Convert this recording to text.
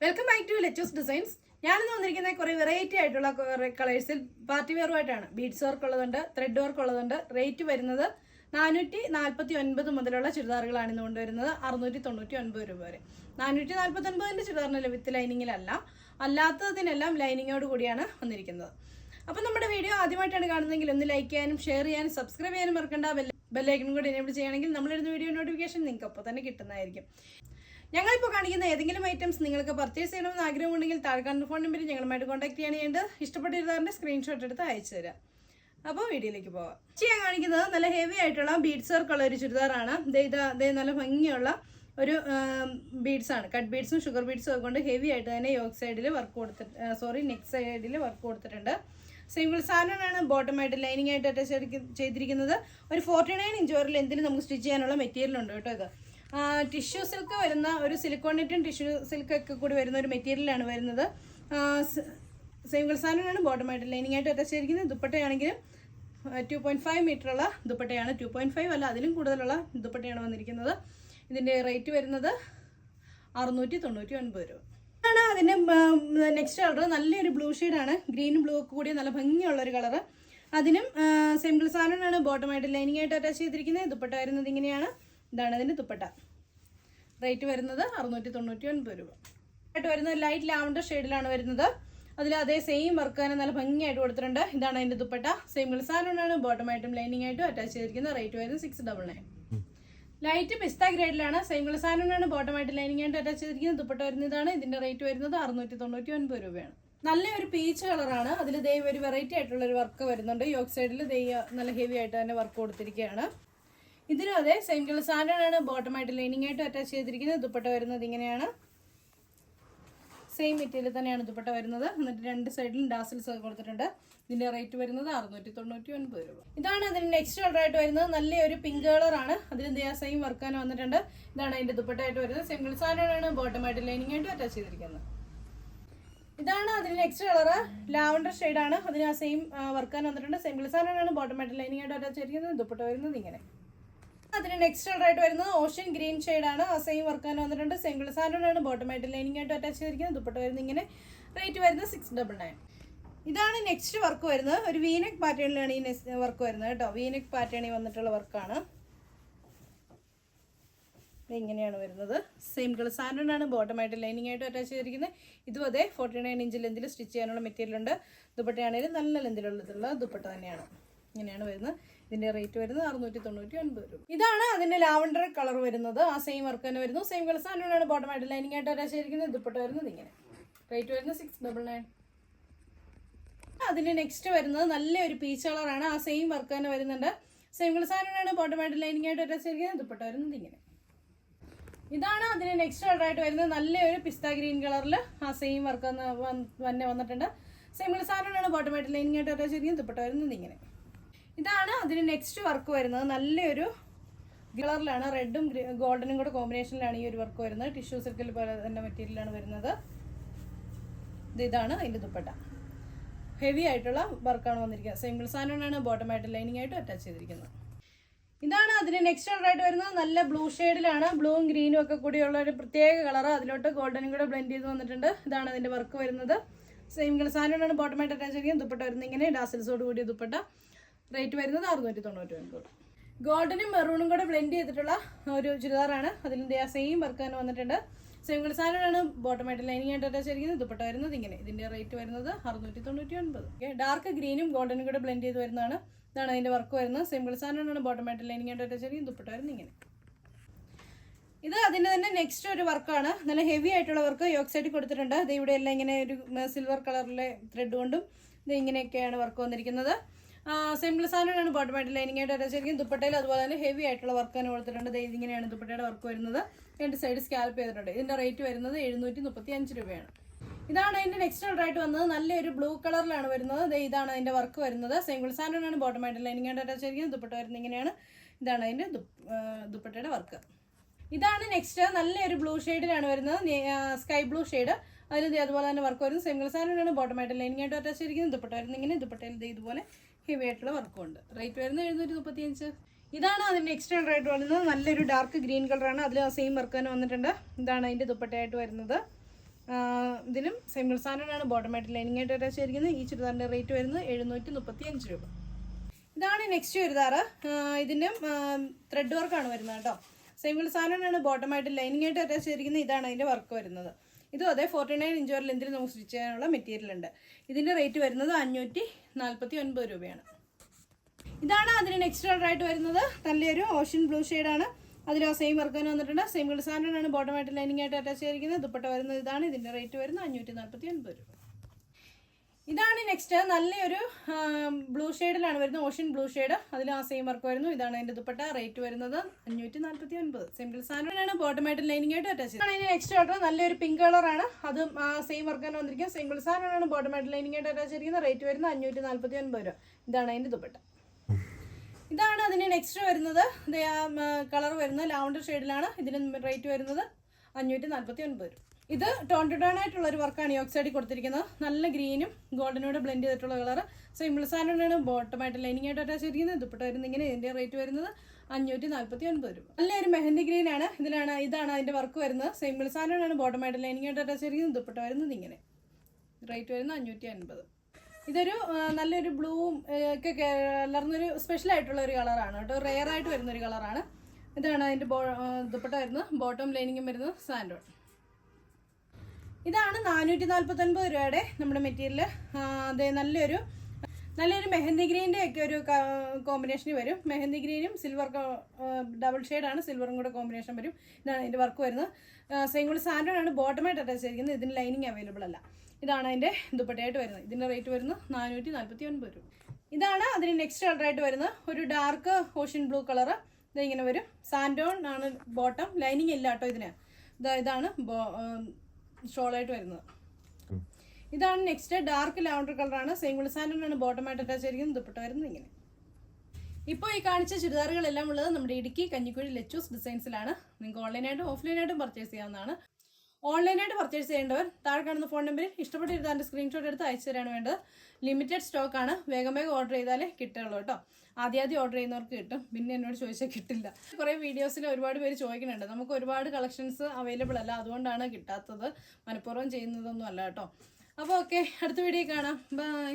Welcome back to Letus designs. ഞാനിന്ന് വന്നിരിക്കുന്ന കുറേ വെറൈറ്റി ആയിട്ടുള്ള കളേഴ്സിൽ പാർട്ടി വെയറുമായിട്ടാണ്. ബീഡ്സ് വർക്ക് ഉള്ളതുണ്ട്, ത്രെഡ് വർക്ക് ഉള്ളതുണ്ട്. റേറ്റ് വരുന്നത് 449 മുതലുള്ള ചുരിദാറുകളാണ് ഇന്ന് കൊണ്ടുവരുന്നത് 699 രൂപ വരെ. 449 ചുരിദാറിന് വിത്ത് ലൈനിങ്ങിലല്ല, അല്ലാത്തതിനെല്ലാം ലൈനിങ്ങോട് കൂടിയാണ് വന്നിരിക്കുന്നത്. അപ്പം നമ്മുടെ വീഡിയോ ആദ്യമായിട്ടാണ് കാണുന്നതെങ്കിൽ ഒന്ന് ലൈക്ക് ചെയ്യാനും ഷെയർ ചെയ്യാനും സബ്സ്ക്രൈബ് ചെയ്യാനും മറക്കണ്ട. ബെല്ലൈക്കൺ കൂടി എനേബിൾ ചെയ്യുകയാണെങ്കിൽ നമ്മളിടുന്ന വീഡിയോ നോട്ടിഫിക്കേഷൻ നിങ്ങൾക്ക് അപ്പോൾ തന്നെ കിട്ടുന്നതായിരിക്കും. ഞങ്ങളിപ്പോൾ കാണിക്കുന്ന ഏതെങ്കിലും ഐറ്റംസ് നിങ്ങൾക്ക് പർച്ചേസ് ചെയ്യണമെന്ന് ആഗ്രഹമുണ്ടെങ്കിൽ താഴെ കാണുന്ന ഫോൺ നമ്പറിൽ ഞങ്ങളുമായിട്ട് കോൺടാക്ട് ചെയ്യേണ്ടത്. ഇഷ്ടപ്പെട്ടിരുന്നവരുടെ സ്ക്രീൻഷോട്ട് എടുത്ത് അയച്ചു തരാം. അപ്പോൾ വീഡിയോയിലേക്ക് പോവാം. ചെയ്യാൻ കാണിക്കുന്നത് നല്ല ഹെവി ആയിട്ടുള്ള ബീഡ്സ് വർക്കുള്ള ഒരു ചുരിദാറാണ്. ഇതേ നല്ല ഭംഗിയുള്ള ഒരു ബീഡ്സ് ആണ്. കട്ട് ബീഡ്സും ഷുഗർ ബീഡ്സും ഒക്കെ കൊണ്ട് ഹെവി ആയിട്ട് തന്നെ യോക്ക് സൈഡിൽ നെക്ക് സൈഡിൽ വർക്ക് കൊടുത്തിട്ടുണ്ട്. സിംഗിൾ സാധനമാണ് ബോട്ടമായിട്ട് ലൈനിങ് ആയിട്ട് അറ്റാച്ച് ചെയ്തിരിക്കുന്നത്. ഒരു 49 ഇഞ്ച് വരെ ലെന്തിൽ നമുക്ക് സ്റ്റിച്ച് ചെയ്യാനുള്ള മെറ്റീരിയൽ ഉണ്ട് കേട്ടോ. ഇത് ടിഷ്യൂ സിൽക്ക് വരുന്ന ഒരു സിലിക്കോണിറ്റും ടിഷ്യൂ സിൽക്ക് ഒക്കെ കൂടി വരുന്ന ഒരു മെറ്റീരിയലാണ് വരുന്നത്. സിംഗിൾ സാധനമാണ് ബോട്ടമായിട്ട് ലൈനിങ് ആയിട്ട് അറ്റാച്ച് ചെയ്തിരിക്കുന്നത്. ദുപ്പട്ടയാണെങ്കിലും 2.5 മീറ്ററുള്ള ദുപ്പട്ടയാണ്. 2.5 അല്ല, അതിലും കൂടുതലുള്ള ദുപ്പട്ടയാണ് വന്നിരിക്കുന്നത്. ഇതിൻ്റെ റേറ്റ് വരുന്നത് 699 രൂപ ആണ്. അതിൻ്റെ നെക്സ്റ്റ് കളർ നല്ലൊരു ബ്ലൂ ഷെയ്ഡാണ്. ഗ്രീനും ബ്ലൂ ഒക്കെ കൂടി നല്ല ഭംഗിയുള്ളൊരു കളറ്. അതിനും സിംഗിൾ സാധനമാണ് ബോട്ടമായിട്ട് ലൈനിങ് ആയിട്ട് അറ്റാച്ച് ചെയ്തിരിക്കുന്നത്. ദുപ്പട്ട വരുന്നത് ഇങ്ങനെയാണ്. ഇതാണ് അതിൻ്റെ ദുപ്പട്ട. റേറ്റ് വരുന്നത് 699 രൂപ ആയിട്ട് വരുന്നത്. ലൈറ്റ് ലാവൻഡർ ഷെയ്ഡിലാണ് വരുന്നത്. അതിൽ അതേ സെയിം വർക്ക് തന്നെ നല്ല ഭംഗിയായിട്ട് കൊടുത്തിട്ടുണ്ട്. ഇതാണ് അതിൻ്റെ ദുപ്പട്ട. സിംഗിൾ സാധനമാണ് ബോട്ടമായിട്ടും ലൈനിങ് ആയിട്ടും അറ്റാച്ച് ചെയ്തിരിക്കുന്നത്. റേറ്റ് വരുന്നത് 699. ലൈറ്റ് പിസ്ത ഗ്രേഡിലാണ്. സിംഗിൾ സാധനമാണ് ബോട്ടമായിട്ട് ലൈനിങ് ആയിട്ട് അറ്റാച്ച് ചെയ്തിരിക്കുന്നത്. ദുപ്പട്ട വരുന്നതാണ്. ഇതിൻ്റെ റേറ്റ് വരുന്നത് 699 രൂപയാണ്. നല്ലൊരു പീച്ച് കളറാണ്. അതിൽ ഒരു വെറൈറ്റി ആയിട്ടുള്ള ഒരു വർക്ക് വരുന്നുണ്ട്. യോക്ക് സൈഡിൽ നല്ല ഹെവി ആയിട്ട് തന്നെ വർക്ക് കൊടുത്തിരിക്കുകയാണ്. ഇതിനും അതെ സിംഗിൾ സാധനമാണ് ബോട്ടമായിട്ട് ലൈനിങ് ആയിട്ട് അറ്റാച്ച് ചെയ്തിരിക്കുന്നത്. ദുപ്പട്ട വരുന്നത് ഇങ്ങനെയാണ്. സെയിം മെറ്റീരിയൽ തന്നെയാണ് ദുപ്പട്ട വരുന്നത്. എന്നിട്ട് രണ്ട് സൈഡിലും ഡാസിൽസ് ഒക്കെ കൊടുത്തിട്ടുണ്ട്. ഇതിൻ്റെ റേറ്റ് വരുന്നത് 699 രൂപ. ഇതാണ് അതിന് നെക്സ്റ്റ് കളറായിട്ട് വരുന്നത്. നല്ലൊരു പിങ്ക് കളറാണ്. അതിന് സെയിം വർക്കാനും വന്നിട്ടുണ്ട്. ഇതാണ് അതിൻ്റെ ദുപ്പട്ടയായിട്ട് വരുന്നത്. സിംഗിൾ സാധനമാണ് ബോട്ടമായിട്ട് ലൈനിങ് ആയിട്ട് അറ്റാച്ച് ചെയ്തിരിക്കുന്നത്. ഇതാണ് അതിന് നെക്സ്റ്റ് കളറ്. ലാവൻഡർ ഷെയ്ഡാണ്. അതിന് സെയിം വർക്കാൻ വന്നിട്ടുണ്ട്. സിംഗിൾ സാധനമാണ് ബോട്ടമായിട്ട് ലൈനിങ് ആയിട്ട് അറ്റാച്ച് ചെയ്തിരിക്കുന്നത്. ദുപ്പട്ട വരുന്നത് ഇങ്ങനെ. അതിന് നെക്സ്റ്റ് കളറായിട്ട് വരുന്നത് ഓഷ്യൻ ഗ്രീൻ ഷെയ്ഡാണ്. ആ സെയിം വർക്കാൻ വന്നിട്ടുണ്ട്. സിംഗിൾ സാധനമാണ് ബോട്ടമായിട്ട് ലൈനിങ് ആയിട്ട് അറ്റാച്ച് ചെയ്തിരിക്കുന്നത്. ദുപ്പട്ട വരുന്നത് ഇങ്ങനെ. റേറ്റ് വരുന്നത് 699. ഇതാണ് നെക്സ്റ്റ് വർക്ക് വരുന്നത്. ഒരു വീനെക്ക് പാറ്റേണിലാണ് ഈ വർക്ക് വരുന്നത് കേട്ടോ. വീനെക്ക് പാറ്റേണിൽ വന്നിട്ടുള്ള വർക്കാണ്. ഇങ്ങനെയാണ് വരുന്നത്. സിംഗിൾ സാധനമാണ് ബോട്ടമായിട്ട് ലൈനിങ് ആയിട്ട് അറ്റാച്ച് ചെയ്തിരിക്കുന്നത്. ഇതും അതെ 49 ഇഞ്ച് ലെന്തിൽ സ്റ്റിച്ച് ചെയ്യാനുള്ള മെറ്റീരിയൽ ഉണ്ട്. ദുപ്പട്ടയാണെങ്കിലും നല്ല ലെന്തിലുള്ള ദുപ്പട്ട തന്നെയാണ്. ഇങ്ങനെയാണ് വരുന്നത്. ഇതിൻ്റെ റേറ്റ് വരുന്നത് 699 രൂപ. ഇതാണ് അതിൻ്റെ ലാവൻഡർ കളർ വരുന്നത്. ആ സെയിം വർക്ക് തന്നെ വരുന്നു. സെയിം കളർ സാധനമാണ് ബോട്ടമായിട്ട് ലൈനിങ് ആയിട്ട് അറ്റാച്ച് ചെയ്തിരിക്കുന്നത്. ദുപ്പട്ട വരുന്നത് ഇങ്ങനെ. റേറ്റ് വരുന്നത് 699. അതിൻ്റെ നെക്സ്റ്റ് വരുന്നത് നല്ലൊരു പീച്ച് കളറാണ്. ആ സെയിം വർക്ക് തന്നെ വരുന്നുണ്ട്. സെയിം കളർ സാധനമാണ് ബോട്ടമായിട്ട് ലൈനിങ് ആയിട്ട് അറ്റാച്ച് ചെയ്തിരിക്കുന്നത്. ദുപ്പട്ട വരുന്നത് ഇങ്ങനെ. ഇതാണ് അതിന് നെക്സ്റ്റ് കളറായിട്ട് വരുന്നത്. നല്ലൊരു പിസ്ത ഗ്രീൻ കളറിൽ ആ സെയിം വർക്ക് തന്നെ വന്നിട്ടുണ്ട്. സെയിം കളർ സാധനമാണ് ബോട്ടമായിട്ട് ലൈനിങ് ആയിട്ട് അറ്റാച്ച് ചെയ്തിരിക്കുന്നത്. ദുപ്പട്ട വരുന്നത് ഇങ്ങനെ. ഇതാണ് അതിന് നെക്സ്റ്റ് വർക്ക് വരുന്നത്. നല്ലൊരു കളറിലാണ്. റെഡും ഗോൾഡനും കൂടെ കോമ്പിനേഷനിലാണ് ഈ ഒരു വർക്ക് വരുന്നത്. ടിഷ്യൂ സിൽക്കിൽ പോലെ തന്നെ മെറ്റീരിയലാണ് വരുന്നത്. ഇതാണ് അതിൻ്റെ ദുപ്പട്ട. ഹെവി ആയിട്ടുള്ള വർക്കാണ് വന്നിരിക്കുന്നത്. സിംഗിൾ സാധനമാണ് ബോട്ടമായിട്ട് ലൈനിങ് ആയിട്ട് അറ്റാച്ച് ചെയ്തിരിക്കുന്നത്. ഇതാണ് അതിന് നെക്സ്റ്റ് കളറായിട്ട് വരുന്നത്. നല്ല ബ്ലൂ ഷെയ്ഡിലാണ്. ബ്ലൂവും ഗ്രീനും ഒക്കെ കൂടിയുള്ള ഒരു പ്രത്യേക കളറ്. അതിലോട്ട് ഗോൾഡനും കൂടെ ബ്ലെൻഡ് ചെയ്ത് വന്നിട്ടുണ്ട്. ഇതാണ് അതിൻ്റെ വർക്ക് വരുന്നത്. സിംഗിൾ സാധനമാണ് ബോട്ടമായിട്ട് അറ്റാച്ച് ചെയ്തിരിക്കുന്നത്. ദുപ്പട്ട വരുന്നത് ഇങ്ങനെ. ഡാസിൽസോട് കൂടിയ ദുപ്പട്ട. റേറ്റ് വരുന്നത് 699. ഗോൾഡനും മെറൂണും കൂടെ ബ്ലെൻഡ് ചെയ്തിട്ടുള്ള ഒരു ചുരിദാറാണ്. അതിൻ്റെ ആ സെയിം വർക്ക് തന്നെ വന്നിട്ടുണ്ട്. സിംഗിൾ സാധനമാണ് ബോട്ടമായിട്ട് ലൈനിങ് ആയിട്ട് അറ്റാച്ച് ചെയ്തിരിക്കുന്നത്. ദുപ്പട്ട വരുന്നത് ഇങ്ങനെ. ഇതിൻ്റെ റേറ്റ് വരുന്നത് 699. ഡാർക്ക് ഗ്രീനും ഗോൾഡനും കൂടെ ബ്ലെൻഡ് ചെയ്ത് വരുന്നതാണ്. ഇതാണ് അതിൻ്റെ വർക്ക് വരുന്നത്. സിംഗിൾ സാധനമാണ് ബോട്ടമായിട്ട് ലൈനിങ് ആയിട്ട് അറ്റാച്ച് ചെയ്തിരിക്കുന്നത്. ദുപ്പട്ട വരുന്നത് ഇങ്ങനെ. ഇത് അതിൻ്റെ തന്നെ നെക്സ്റ്റ് ഒരു വർക്കാണ്. നല്ല ഹെവി ആയിട്ടുള്ള വർക്ക് യോക്ക് സൈഡിൽ കൊടുത്തിട്ടുണ്ട്. ഇത് ഇവിടെ എല്ലാം ഇങ്ങനെ ഒരു സിൽവർ കളറിലെ ത്രെഡ് കൊണ്ടും ഇത് ഇങ്ങനെയൊക്കെയാണ് വർക്ക് വന്നിരിക്കുന്നത്. സിംഗിൾ സാധനമാണ് ബോട്ടമായിട്ട് ലൈനിങ് ആയിട്ട് അറ്റാച്ച് ചെയ്തിരിക്കുന്നത്. ദുപ്പട്ടയിൽ അതുപോലെ തന്നെ ഹെവി ആയിട്ടുള്ള വർക്ക് തന്നെ കൊടുത്തിട്ടുണ്ട്. ഇതിങ്ങനെയാണ് ദുപ്പട്ടയുടെ വർക്ക് വരുന്നത്. രണ്ട് സൈഡ് സ്കാൽപ്പ് ചെയ്തിട്ടുണ്ട്. ഇതിൻ്റെ റേറ്റ് വരുന്നത് 735 രൂപയാണ്. ഇതാണ് അതിൻ്റെ നെക്സ്റ്റ് കളറായിട്ട് വന്നത്. നല്ലൊരു ബ്ലൂ കളറിലാണ് വരുന്നത്. ഇതാണ് അതിൻ്റെ വർക്ക് വരുന്നത്. സിംഗിൾ സാധനമാണ് ബോട്ടമായിട്ട് ലൈനിങ് ആയിട്ട് അറ്റാച്ച് ചെയ്തിരിക്കുന്നത്. ദുപ്പട്ട വരുന്നത് ഇങ്ങനെയാണ്. ഇതാണ് അതിൻ്റെ ദുപ്പട്ടയുടെ വർക്ക്. ഇതാണ് നെക്സ്റ്റ്. നല്ലൊരു ബ്ലൂ ഷെയ്ഡിലാണ് വരുന്നത്. Sky blue shade. അതിൽ അതുപോലെ തന്നെ വർക്ക് വരുന്നത്. സിംഗിൾ സാധനമാണ് ബോട്ടമായിട്ട് ലൈനിങ് ആയിട്ട് അറ്റാച്ച് ചെയ്തിരിക്കുന്നത്. ദുപ്പട്ട വരുന്നത് ഇങ്ങനെ. ദുപ്പട്ടയിൽ ഇതുപോലെ ഹെവി ആയിട്ടുള്ള വർക്കും ഉണ്ട്. റേറ്റ് വരുന്നത് 735. ഇതാണ് അതിൻ്റെ എക്സ്ട്രാ റേറ്റ് വരുന്നത്. നല്ലൊരു ഡാർക്ക് ഗ്രീൻ കളറാണ്. അതിൽ ആ സെയിം വർക്ക് തന്നെ വന്നിട്ടുണ്ട്. ഇതാണ് അതിൻ്റെ ദുപ്പട്ടയായിട്ട് വരുന്നത്. ഇതിനും സിംഗിൾ സാധനമാണ് ബോട്ടമായിട്ട് ലൈനിങ് ആയിട്ട് അറ്റാച്ച് ചെയ്തിരിക്കുന്നത്. ഈ ചുരിദാറിൻ്റെ റേറ്റ് വരുന്നത് 735 രൂപ. ഇതാണ് നെക്സ്റ്റ് ചുരിദാറ്. ഇതിനും ത്രെഡ് വർക്കാണ് വരുന്നത് കേട്ടോ. സിംഗിൾ സാധനമാണ് ബോട്ടമായിട്ട് ലൈനിങ് ആയിട്ട് അറ്റാച്ച് ചെയ്തിരിക്കുന്നത്. ഇതാണ് അതിൻ്റെ വർക്ക് വരുന്നത്. ഇതും അതെ 49 ഇഞ്ച് വരെ ലെന്തിൽ നമുക്ക് സ്റ്റിച്ച് ചെയ്യാനുള്ള മെറ്റീരിയൽ ഉണ്ട്. ഇതിൻ്റെ റേറ്റ് വരുന്നത് 549 രൂപയാണ്. ഇതാണ് അതിന് നെക്സ്റ്റ് ഓർഡറായിട്ട് വരുന്നത്. നല്ലൊരു ഓഷ്യൻ ബ്ലൂ ഷെയ്ഡാണ്. അതിൽ ആ സെയിം വർക്ക് തന്നെ വന്നിട്ടുണ്ട്. സിംഗിൾ സാധനമാണ് ബോട്ടമായിട്ട് ലൈനിങ് ആയിട്ട് അറ്റാച്ച് ചെയ്തിരിക്കുന്നത്. ദുപ്പട്ട വരുന്നത് ഇതാണ്. ഇതിൻ്റെ റേറ്റ് വരുന്നത് 549 രൂപ. ഇതാണ് നെക്സ്റ്റ് നല്ലൊരു ബ്ലൂ ഷെയ്ഡിലാണ് വരുന്നത്. Ocean blue shade. അതിൽ ആ സെയിം വർക്ക് വരുന്നു. ഇതാണ് അതിൻ്റെ ദുപ്പട്ട. റേറ്റ് വരുന്നത് 549. സിംഗിൾ സാധനമാണ് ബോട്ടമായിട്ട് ലൈനിങ് ആയിട്ട് അറ്റാച്ച് ചെയ്തത്. അതിന് നെക്സ്റ്റ് ഓർഡർ നല്ലൊരു പിങ്ക് കളറാണ്. അതും ആ സെയിം വർക്ക് തന്നെ വന്നിരിക്കും. സിംഗിൾ സാധനമാണ് ബോട്ടമായിട്ട് ലൈനിങ് ആയിട്ട് അറ്റാച്ച് ചെയ്തിരിക്കുന്നത്. റേറ്റ് വരുന്നത് 549 രൂപ. ഇതാണ് അതിൻ്റെ ദുപ്പട്ട. ഇതാണ് അതിന് നെക്സ്റ്റ് വരുന്നത്. കളർ വരുന്നത് ലാവണ്ടർ ഷെയ്ഡിലാണ്. ഇതിന് റേറ്റ് വരുന്നത് 549 രൂപ. ഇത് ടോൺ ടു ടോൺ ആയിട്ടുള്ള ഒരു വർക്കാണ് യോക്ക് സൈഡിൽ കൊടുത്തിരിക്കുന്നത്. നല്ല ഗ്രീനും ഗോൾഡനോട് ബ്ലെൻഡ് ചെയ്തിട്ടുള്ള കളർ. സിംഗിൾ സാധനമാണ് ബോട്ടമായിട്ട് ലൈനിങ് ആയിട്ട് അറ്റാച്ച് ചെയ്തിരിക്കുന്നത്. ദുപ്പട്ട വരുന്നത് ഇങ്ങനെ. ഇതിൻ്റെ റേറ്റ് വരുന്നത് 549 രൂപ. നല്ലൊരു മെഹന്തി ഗ്രീൻ ആണ്. ഇതാണ് അതിൻ്റെ വർക്ക് വരുന്നത്. സിംഗിൾ സാധനമാണ് ബോട്ടമായിട്ട് ലൈനിങ് ആയിട്ട് അറ്റാച്ച് ചെയ്തിരിക്കുന്നത്. ദുപ്പട്ട വരുന്നത് ഇങ്ങനെ. റേറ്റ് വരുന്നത് 550. ഇതൊരു നല്ലൊരു ബ്ലൂവും ഒക്കെ കലർന്നൊരു സ്പെഷ്യൽ ആയിട്ടുള്ള ഒരു കളറാണ് കേട്ടോ. റെയർ ആയിട്ട് വരുന്നൊരു കളറാണ്. ഇതാണ് അതിൻ്റെ ദുപ്പട്ട വരുന്നത്. ബോട്ടം ലൈനിങ്ങും വരുന്നത് സാൻഡോൺ. ഇതാണ് 449 രൂപയുടെ നമ്മുടെ മെറ്റീരിയൽ. അതെ നല്ലൊരു മെഹന്തി ഗ്രീൻ്റെ ഒക്കെ ഒരു കോമ്പിനേഷനിൽ വരും. മെഹന്തി ഗ്രീനും സിൽവർ ഡബിൾ ഷെയ്ഡാണ്. സിൽവറും കൂടെ കോമ്പിനേഷൻ വരും. ഇതാണ് അതിൻ്റെ വർക്ക് വരുന്നത്. സിംഗിൾ സാൻഡോൺ ബോട്ടമായിട്ട് അറ്റാച്ച് ചെയ്തിരിക്കുന്നത്. ഇതിന് ലൈനിങ് അവൈലബിൾ അല്ല. ഇതാണ് അതിൻ്റെ ദുപ്പട്ടയായിട്ട് വരുന്നത്. ഇതിൻ്റെ റേറ്റ് വരുന്നത് 449 രൂപ. ഇതാണ് അതിന് നെക്സ്റ്റ് കളറായിട്ട് വരുന്നത്. ഒരു ഡാർക്ക് ഓഷ്യൻ ബ്ലൂ കളറ്. ഇതിങ്ങനെ വരും. സാൻഡോൺ ആണ് ബോട്ടം. ലൈനിങ് ഇല്ല കേട്ടോ ഇതിന്. ഇതാണ് ഷോളായിട്ട് വരുന്നത്. ഇതാണ് നെക്സ്റ്റ് ഡാർക്ക് ലാവണ്ടർ കളറാണ്. സിംഗിൾ സാൻഡോൺ ബോട്ടമായിട്ട് അറ്റാച്ച് ചെയ്തിരിക്കുന്നത്. ദുപ്പട്ട വരുന്നത് ഇങ്ങനെ. ഇപ്പോൾ ഈ കാണിച്ച ചുരിദാറുകളെല്ലാം ഉള്ളത് നമ്മുടെ ഇടുക്കി കഞ്ഞിക്കുഴി ലെച്ചൂസ് ഡിസൈൻസിലാണ്. നിങ്ങൾക്ക് ഓൺലൈനായിട്ടും ഓഫ്ലൈനായിട്ടും പർച്ചേസ് ചെയ്യാവുന്നതാണ്. ഓൺലൈനായിട്ട് പർച്ചേസ് ചെയ്യേണ്ടവർ താഴെ കാണുന്ന ഫോൺ നമ്പറിൽ ഇഷ്ടപ്പെട്ട ഇരുതാൻ്റെ സ്ക്രീൻഷോട്ട് എടുത്ത് അയച്ചു തരാണ് വേണ്ടത്. ലിമിറ്റഡ് സ്റ്റോക്കാണ്. വേഗം ഓർഡർ ചെയ്താലേ കിട്ടുള്ളൂ കേട്ടോ. ആദ്യം ഓർഡർ ചെയ്യുന്നവർക്ക് കിട്ടും. പിന്നെ എന്നോട് ചോദിച്ചാൽ കിട്ടില്ല. കുറേ വീഡിയോസിൽ ഒരുപാട് പേര് ചോദിക്കുന്നുണ്ട്. നമുക്ക് ഒരുപാട് കളക്ഷൻസ് അവൈലബിൾ അല്ല. അതുകൊണ്ടാണ് കിട്ടാത്തത്. മനഃപൂർവ്വം ചെയ്യുന്നതൊന്നും അല്ല കേട്ടോ. അപ്പോൾ ഓക്കെ, അടുത്ത വീഡിയോ കാണാം. ബൈ.